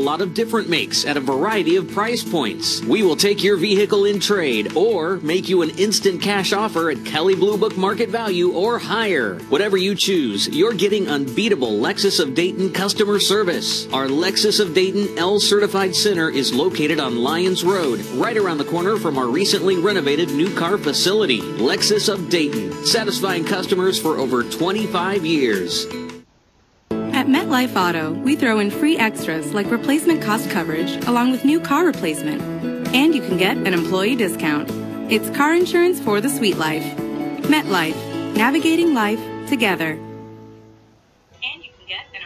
lot of different makes at a variety of price points. We will take your vehicle in trade or make you an instant cash offer at Kelley Blue Book market value or higher. Whatever you choose, you're getting unbeatable Lexus of Dayton customer service. Our Lexus of Dayton L Certified Center is located on Lyons Road, right around the corner from our recently renovated new car facility. Lexus of Dayton, satisfying customers for over 25 years. At MetLife Auto, we throw in free extras like replacement cost coverage along with new car replacement. And you can get an employee discount. It's car insurance for the sweet life. MetLife, navigating life together. And you can get an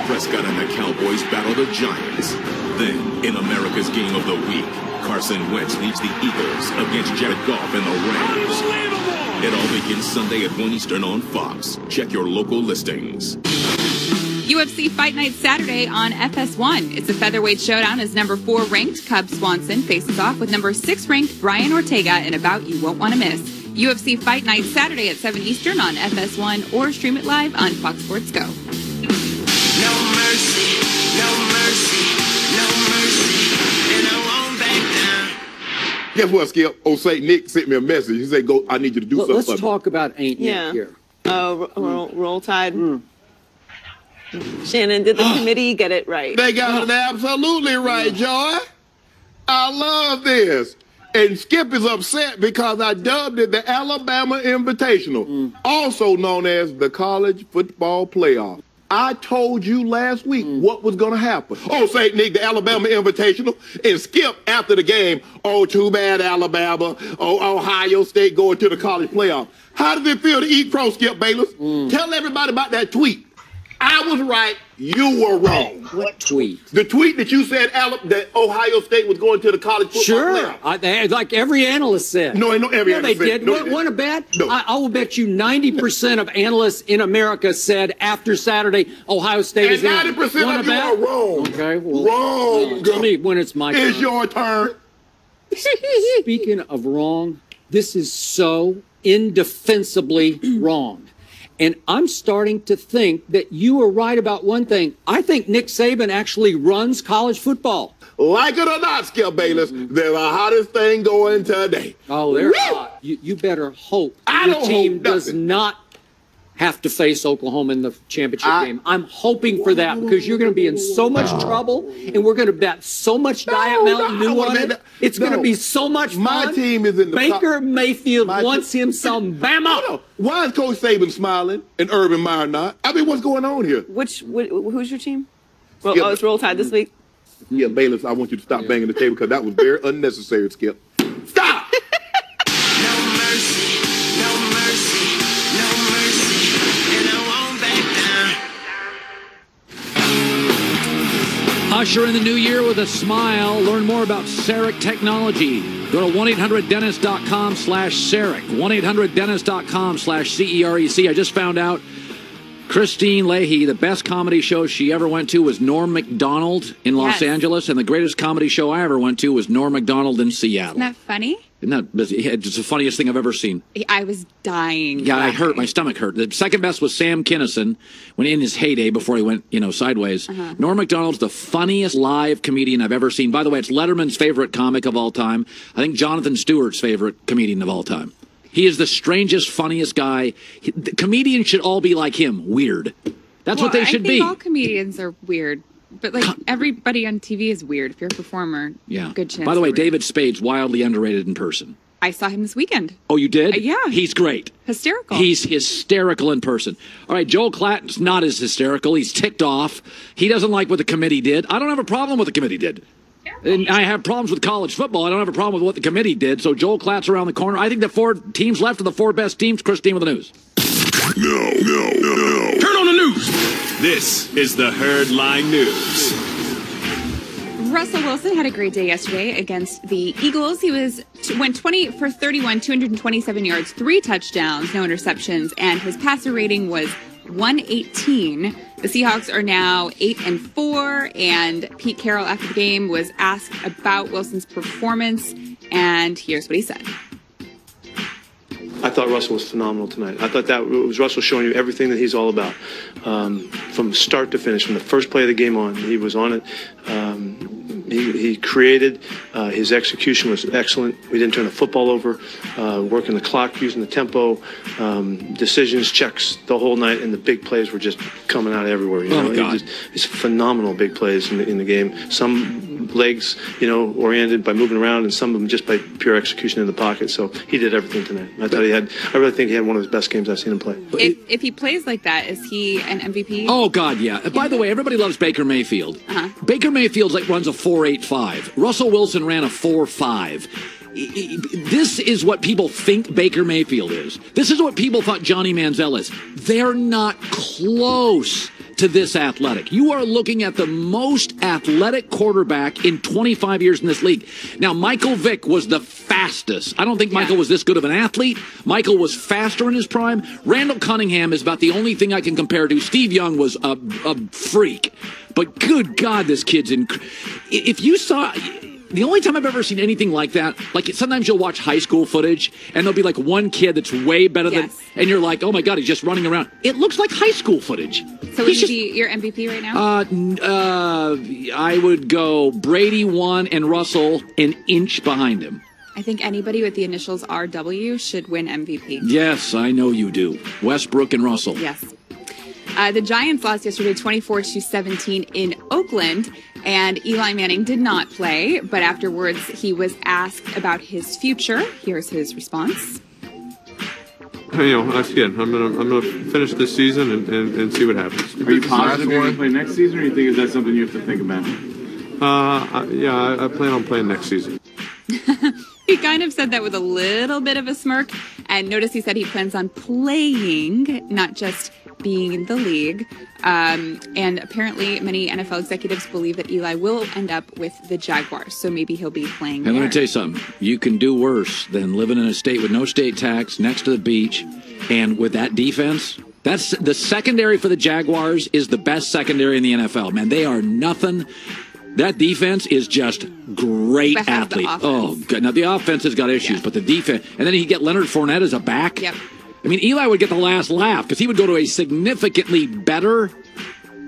Prescott and the Cowboys battle the Giants. Then, in America's Game of the Week, Carson Wentz leads the Eagles against Jared Goff and the Rams. It all begins Sunday at 1 Eastern on Fox. Check your local listings. UFC Fight Night Saturday on FS1. It's a featherweight showdown as number 4 ranked Cub Swanson faces off with number 6 ranked Brian Ortega in a bout you won't want to miss. UFC Fight Night Saturday at 7 Eastern on FS1 or stream it live on Fox Sports Go. No mercy, no mercy, no mercy, and I won't back down. Guess what, Skip? Old St. Nick sent me a message. He said, "Go. I need you to do something." Let's talk about Ain't Nick here. Roll Tide. Shannon, did the committee get it right? They got it absolutely right, Joy. I love this. And Skip is upset because I dubbed it the Alabama Invitational, also known as the College Football Playoff. I told you last week what was going to happen. Oh, St. Nick, the Alabama Invitational, and Skip after the game, oh, too bad, Alabama. Oh, Ohio State going to the college playoff. How does it feel to eat crow, Skip Bayless? Tell everybody about that tweet. I was right, you were wrong. What tweet? The tweet that you said that Ohio State was going to the college football playoff. Like every analyst said. No, every analyst they said. did. No, Want to bet? No. I will bet you 90% of analysts in America said after Saturday, Ohio State is in. And 90% of you are wrong. Okay, well, wrong. Tell me when it's my turn. It's your turn. Speaking of wrong, this is so indefensibly wrong. And I'm starting to think that you were right about one thing. I think Nick Saban actually runs college football. Like it or not, Skip Bayless, they're the hottest thing going today. Oh, they're hot. You better hope your team does not have to face Oklahoma in the championship game. I'm hoping for that because you're going to be in so much trouble, and we're going to bet so much Diet Mountain Dew on it. It's going to be so much fun. My team is in the Baker Mayfield wants him some Bama. Why is Coach Saban smiling and Urban Meyer not? I mean, what's going on here? Who's your team? Well, it's Roll Tide this week. Yeah, Bayless, I want you to stop banging the table because that was very unnecessary, Skip. Stop! No mercy, no mercy, no mercy, and I won't back down. Usher in the new year with a smile. Learn more about CEREC technology. Go to 1-800-Dentist.com/CEREC. 1-800-Dentist.com/CEREC. I just found out Christine Leahy, the best comedy show she ever went to was Norm Macdonald in Los Angeles, and the greatest comedy show I ever went to was Norm Macdonald in Seattle. Isn't that funny? It's the funniest thing I've ever seen. I was dying. Yeah, I hurt. My stomach hurt. The second best was Sam Kinison when in his heyday before he went, sideways. Norm Macdonald's the funniest live comedian I've ever seen. By the way, it's Letterman's favorite comic of all time. I think Jonathan Stewart's favorite comedian of all time. He is the strangest, funniest guy. The comedians should all be like him, weird. That's what they should be. I think all comedians are weird. But, everybody on TV is weird. If you're a performer, good chance. By the way, David Spade's wildly underrated in person. I saw him this weekend. Oh, you did? Yeah. He's great. Hysterical. He's hysterical in person. All right, Joel Clatton's not as hysterical. He's ticked off. He doesn't like what the committee did. I don't have a problem with what the committee did. And I have problems with college football. I don't have a problem with what the committee did. So Joel Klatt's around the corner. I think the 4 teams left are the 4 best teams. Christine with the news. No. Turn on the news. This is the Herd Line News. Russell Wilson had a great day yesterday against the Eagles. He went 20 for 31, 227 yards, 3 touchdowns, no interceptions, and his passer rating was 118. The Seahawks are now 8-4, and Pete Carroll after the game was asked about Wilson's performance, and here's what he said. I thought Russell was phenomenal tonight. I thought that was Russell showing you everything that he's all about, from start to finish, from the first play of the game on. He was on it. He created. His execution was excellent. We didn't turn the football over. Working the clock, using the tempo, decisions, checks the whole night, and the big plays were just coming out everywhere. You know, God. It's phenomenal big plays in the game. Some legs, oriented by moving around, and some of them just by pure execution in the pocket. So he did everything tonight. I really think he had one of his best games I've seen him play. If he plays like that, is he an MVP? Oh, God, yeah. By the way, everybody loves Baker Mayfield. Baker Mayfield runs a 4.85. Russell Wilson ran a 4.5. This is what people think Baker Mayfield is. This is what people thought Johnny Manziel is. They're not close to this athletic. You are looking at the most athletic quarterback in 25 years in this league. Now, Michael Vick was the fastest. I don't think Michael was this good of an athlete. Michael was faster in his prime. Randall Cunningham is about the only thing I can compare to. Steve Young was a freak. But good God, this kid's if you saw... The only time I've ever seen anything like that, like sometimes you'll watch high school footage and there'll be like one kid that's way better than, and you're like, oh my God, he's just running around. It looks like high school footage. So would he be your MVP right now? I would go Brady 1 and Russell an inch behind him. I think anybody with the initials RW should win MVP. Yes, I know you do. Westbrook and Russell. Yes. The Giants lost yesterday 24-17 in Oakland, and Eli Manning did not play, but afterwards he was asked about his future. Here's his response. Again, I'm gonna finish this season and see what happens. Are you positive you're going to play next season, or do you think is that something you have to think about? I plan on playing next season. He kind of said that with a little bit of a smirk, and notice he said he plans on playing, not just being in the league. And apparently many NFL executives believe that Eli will end up with the Jaguars, so maybe he'll be playing there. And let me tell you something. You can do worse than living in a state with no state tax, next to the beach, and with that defense. That's the secondary for the Jaguars is the best secondary in the NFL. Man, they are nothing. That defense is just great athlete. Oh, good. Now, the offense has got issues, but the defense... And then you get Leonard Fournette as a back. Yep. I mean, Eli would get the last laugh because he would go to a significantly better...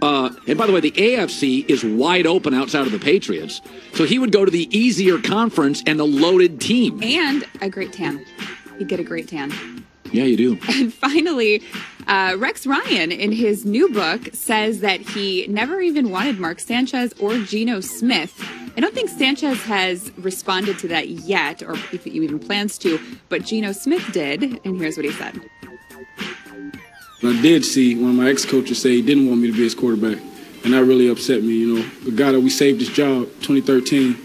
and by the way, the AFC is wide open outside of the Patriots. So he would go to the easier conference and a loaded team. And a great tan. He'd get a great tan. Yeah, you do. And finally, Rex Ryan, in his new book, says that he never even wanted Mark Sanchez or Geno Smith. I don't think Sanchez has responded to that yet, or if he even plans to, but Geno Smith did, and here's what he said. I did see one of my ex-coaches say he didn't want me to be his quarterback, and that really upset me. The guy that we saved his job 2013,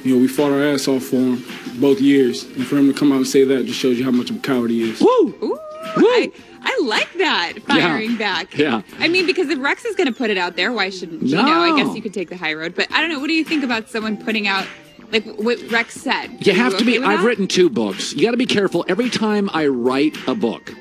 we fought our ass off for him both years, and for him to come out and say that just shows you how much of a coward he is. Woo! Ooh, I like that, firing back. Yeah. I mean, because if Rex is going to put it out there, why shouldn't Geno? I guess you could take the high road. But I don't know. What do you think about someone putting out, like what Rex said? You have to be. I've written 2 books. You got to be careful. Every time I write a book,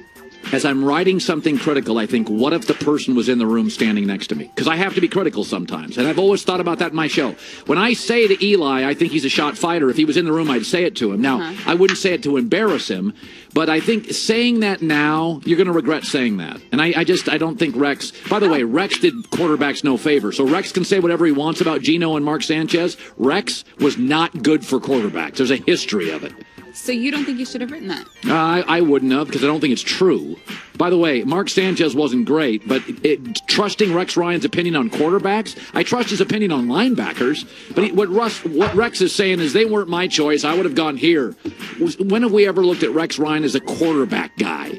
as I'm writing something critical, I think, what if the person was in the room standing next to me? Because I have to be critical sometimes. And I've always thought about that in my show. When I say to Eli, I think he's a shot fighter, if he was in the room, I'd say it to him. Now, I wouldn't say it to embarrass him, but I think saying that now, you're going to regret saying that. And I don't think Rex... By the way, Rex did quarterbacks no favor. So Rex can say whatever he wants about Geno and Mark Sanchez. Rex was not good for quarterbacks. There's a history of it. So you don't think you should have written that? I wouldn't have, because I don't think it's true. By the way, Mark Sanchez wasn't great, but trusting Rex Ryan's opinion on quarterbacks, I trust his opinion on linebackers. But what Rex is saying is they weren't my choice. I would have gone here. When have we ever looked at Rex Ryan as a quarterback guy?